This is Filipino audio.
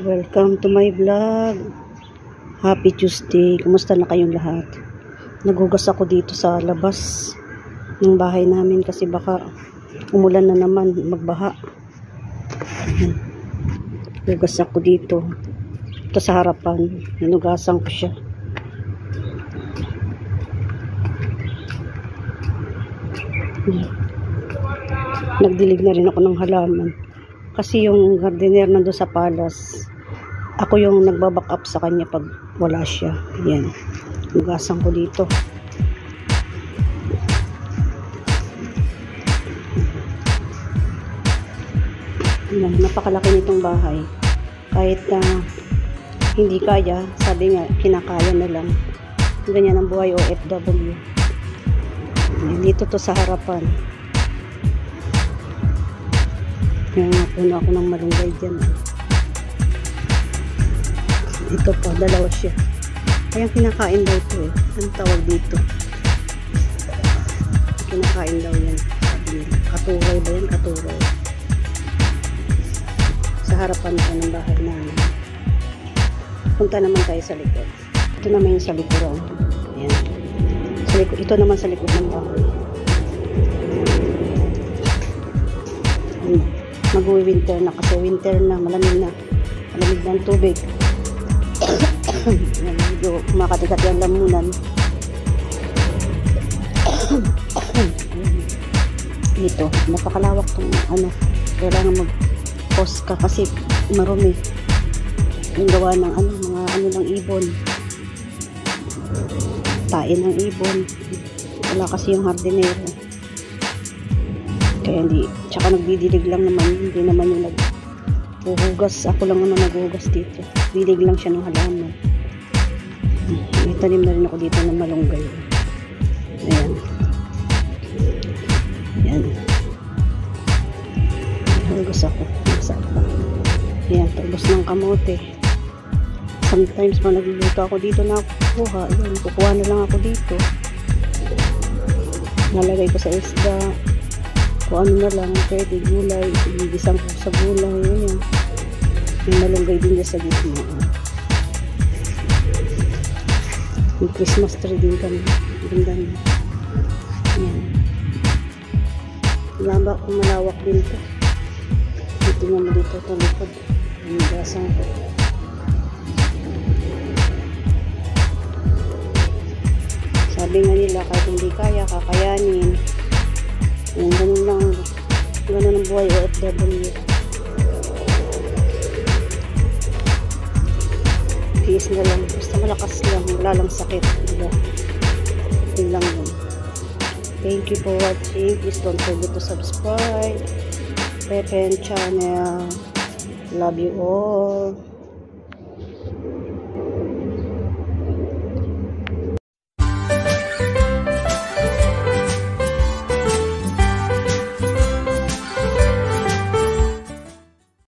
Welcome to my vlog. Happy Tuesday. Kumusta na kayong lahat? Nagugas ako dito sa labas ng bahay namin kasi baka umulan na naman, magbaha. Nagugas ako dito. Ito sa harapan. Nanugasan ko siya. Nagdilig na rin ako ng halaman. Kasi yung gardener nando sa palas, ako yung nagbaback up sa kanya pag wala siya. Yan. Nugasan ko dito. Yan. Napakalaki nitong bahay. Kahit hindi kaya, sabi nga, kinakaya na lang. Ganyan ang buhay OFW. Dito to sa harapan. Kaya nga puno ako ng malunggay dyan. Ito po, dalawa siya. Kaya kinakain daw ito eh. Anong tawag dito? Kinakain daw yan. Katuray ba yan? Katuray. Sa harapan ko ng bahay namin. Punta naman tayo sa likod. Ito naman yung sa likuran. Ayan. Sa likod, ito naman sa likod ng bahay. Mag-winter na kasi winter na, malamig na ang tubig. Medyo kumakagat yung lamunan. Dito napakalawak tong kailangan mag-post ka kasi marumi yung gawa ng mga ng ibon, tain ng ibon. Wala kasi yung hardinero. Kaya hindi, tsaka nagdidilig lang naman, hindi naman yung naghuhugas. Ako lang naman naghuhugas dito. Dilig lang siya ng halaman. Itanim na rin ako dito ng malunggay. Ayan. Ayan. Hugas ako. Ayan, talbos ng kamote. Sometimes pag nagluluto ako dito na kukuha. Ayan, kukuha na lang ako dito. Nalagay ko sa isda. Kung ano na lang, pwede gulay, ibigisang ko sa gulay, yun. Yung malunggay din dyan sa gitna. Yung Christmas tree din kami. Ganda niya. Yan. Malawak din ito. Dito naman dito sa likod. Yung gasang ko. Sabi nga nila, kahit hindi kaya, kakayanin. Yung ganun lang, ganun ang buhay OFW. Tiis na lang, basta malakas lang, wala lang sakit, diba? Yun lang yun. Thank you for watching. Please don't forget to subscribe Pepen channel. Love you all.